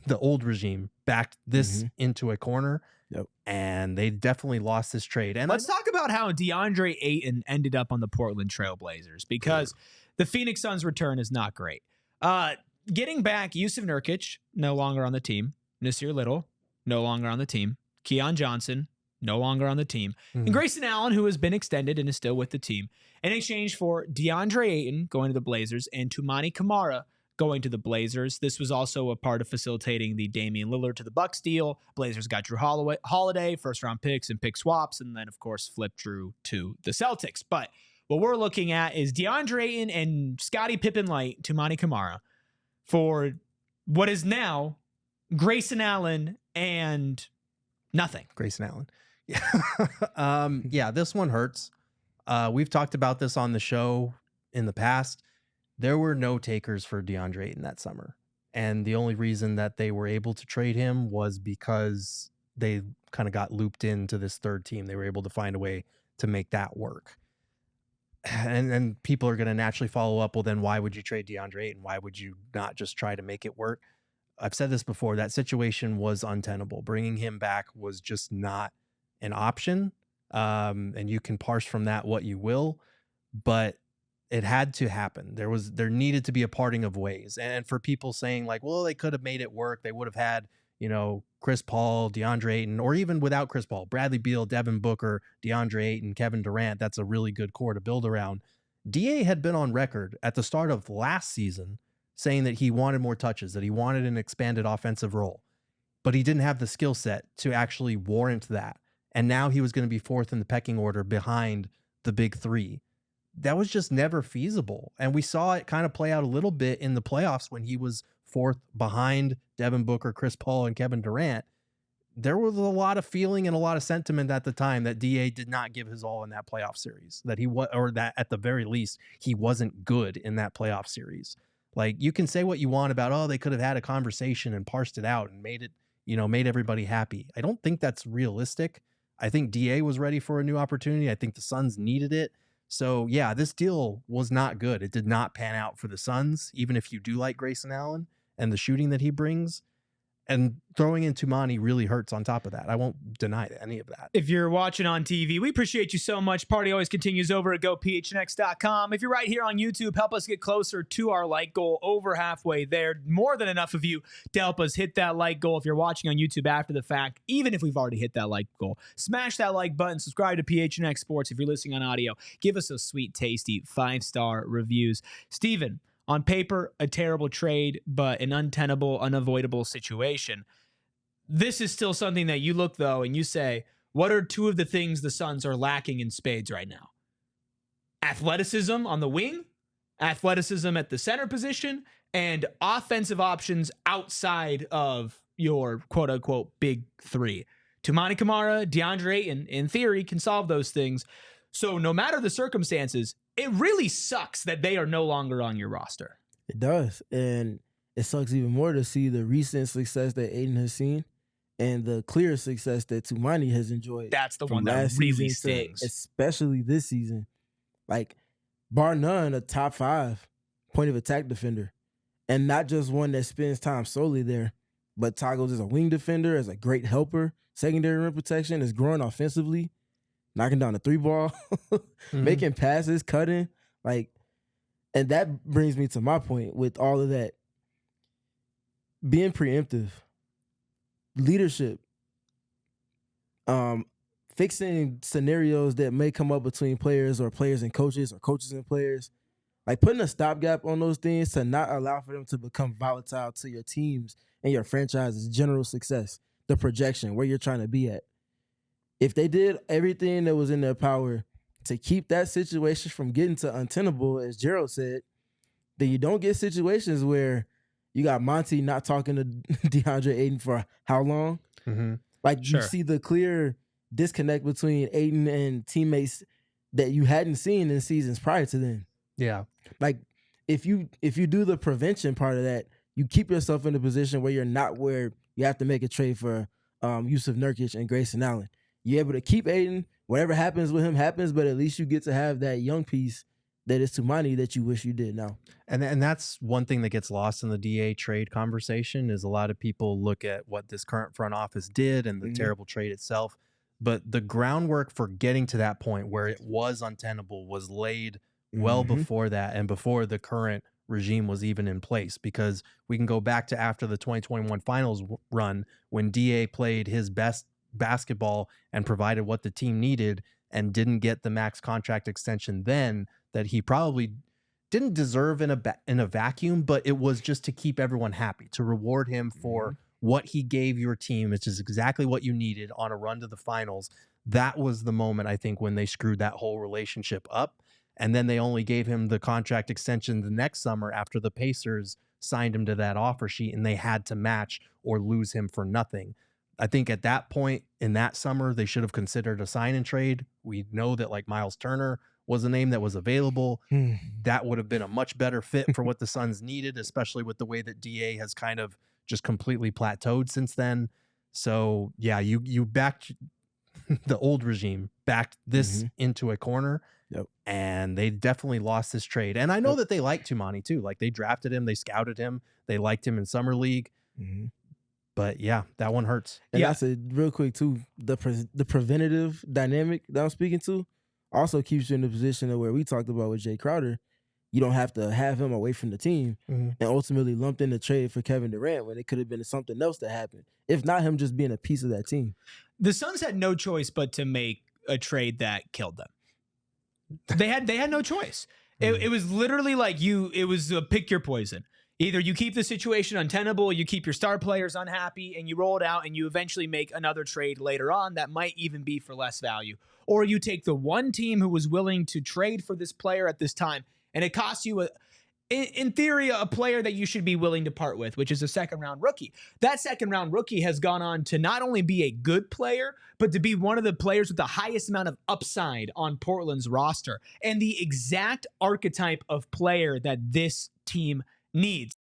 the old regime backed this into a corner. Yep. And they definitely lost this trade. And let's talk about how DeAndre Ayton ended up on the Portland Trail Blazers, because the Phoenix Suns return is not great. Getting back Jusuf Nurkic, no longer on the team. Nasir Little, no longer on the team. Keon Johnson, no longer on the team. And Grayson Allen, who has been extended and is still with the team, in exchange for DeAndre Ayton going to the Blazers and Toumani Camara going to the Blazers. This was also a part of facilitating the Damian Lillard to the Bucks deal. Blazers got Drew Holiday, first-round picks and pick swaps, and then, of course, flipped Drew to the Celtics. But what we're looking at is DeAndre Ayton and Scottie Pippen Light, Toumani Camara, for what is now Grayson Allen and nothing. Grayson Allen. Yeah. Yeah, this one hurts. We've talked about this on the show in the past. There were no takers for DeAndre Ayton that summer. And the only reason that they were able to trade him was because they kind of got looped into this third team. They were able to find a way to make that work. And people are going to naturally follow up, well, then why would you trade DeAndre Ayton? Why would you not just try to make it work? I've said this before, that situation was untenable. Bringing him back was just not an option. And you can parse from that what you will, but it had to happen. There needed to be a parting of ways. And for people saying like, well, they could have made it work. They would have had, Chris Paul, DeAndre Ayton, or even without Chris Paul, Bradley Beal, Devin Booker, DeAndre Ayton, Kevin Durant. That's a really good core to build around. DA had been on record at the start of last season saying that he wanted more touches, that he wanted an expanded offensive role, but he didn't have the skill set to actually warrant that. And now he was going to be fourth in the pecking order behind the big three. That was just never feasible. And we saw it kind of play out a little bit in the playoffs when he was fourth behind Devin Booker, Chris Paul, and Kevin Durant. There was a lot of feeling and a lot of sentiment at the time that DA did not give his all in that playoff series, that he was, or that at the very least, he wasn't good in that playoff series. Like, you can say what you want about, oh, they could have had a conversation and parsed it out and made it, made everybody happy. I don't think that's realistic. I think DA was ready for a new opportunity. I think the Suns needed it. So, yeah, this deal was not good. It did not pan out for the Suns, even if you do like Grayson Allen and the shooting that he brings. And throwing in Toumani really hurts on top of that. I won't deny any of that. If you're watching on TV, we appreciate you so much. Party always continues over at GoPHNX.com. If you're right here on YouTube, help us get closer to our like goal, over halfway there. More than enough of you to help us hit that like goal. If you're watching on YouTube after the fact, even if we've already hit that like goal, smash that like button, subscribe to PHNX Sports. If you're listening on audio, give us those sweet, tasty 5-star reviews. Steven, on paper, a terrible trade, but an untenable, unavoidable situation. This is still something that you look, though, and you say, what are two of the things the Suns are lacking in spades right now? Athleticism on the wing, athleticism at the center position, and offensive options outside of your quote-unquote big three. Toumani Camara, DeAndre Ayton, in theory, can solve those things. So no matter the circumstances, it really sucks that they are no longer on your roster. It does. And it sucks even more to see the recent success that Ayton has seen and the clear success that Toumani has enjoyed. That's the one that really stings. Especially this season. Like, bar none, a top 5 point of attack defender. And not just one that spends time solely there, but toggles as a wing defender, as a great helper, secondary rim protection, is growing offensively, knocking down the 3-ball, making passes, cutting. Like, and that brings me to my point with all of that. Being preemptive, leadership, fixing scenarios that may come up between players or players and coaches or coaches and players, like putting a stopgap on those things to not allow for them to become volatile to your teams and your franchise's general success, the projection, where you're trying to be at. If they did everything that was in their power to keep that situation from getting to untenable, as Gerald said, then you don't get situations where you got Monty not talking to DeAndre Ayton for how long? Like, you see the clear disconnect between Ayton and teammates that you hadn't seen in seasons prior to then. Yeah. Like, if you do the prevention part of that, you keep yourself in a position where you're not where you have to make a trade for Jusuf Nurkic and Grayson Allen. You're able to keep Ayton. Whatever happens with him happens, but at least you get to have that young piece that it's Toumani that you wish you did now. And that's one thing that gets lost in the DA trade conversation is a lot of people look at what this current front office did and the terrible trade itself. But the groundwork for getting to that point where it was untenable was laid well before that and before the current regime was even in place, because we can go back to after the 2021 finals run when DA played his best basketball and provided what the team needed and didn't get the max contract extension then that he probably didn't deserve in a vacuum, but it was just to keep everyone happy, to reward him for what he gave your team, which is exactly what you needed on a run to the finals. That was the moment, I think, when they screwed that whole relationship up. And then they only gave him the contract extension the next summer after the Pacers signed him to that offer sheet, and they had to match or lose him for nothing. I think at that point in that summer, they should have considered a sign and trade. We know that like Miles Turner was a name that was available. That would have been a much better fit for what the Suns needed, especially with the way that DA has kind of just completely plateaued since then. So yeah, you backed the old regime, backed this into a corner. And they definitely lost this trade. And I know that they like Toumani too. Like they drafted him, they scouted him, they liked him in summer league. But yeah, that one hurts. And that's a real quick too. The preventative dynamic that I'm speaking to also keeps you in the position of where we talked about with Jay Crowder. You don't have to have him away from the team and ultimately lumped in the trade for Kevin Durant when it could have been something else that happened. If not him just being a piece of that team. The Suns had no choice but to make a trade that killed them. They had no choice. It was literally like it was a pick your poison. Either you keep the situation untenable, you keep your star players unhappy, and you roll it out and you eventually make another trade later on that might even be for less value. Or you take the one team who was willing to trade for this player at this time, and it costs you, in theory, a player that you should be willing to part with, which is a second-round rookie. That second-round rookie has gone on to not only be a good player, but to be one of the players with the highest amount of upside on Portland's roster and the exact archetype of player that this team needs.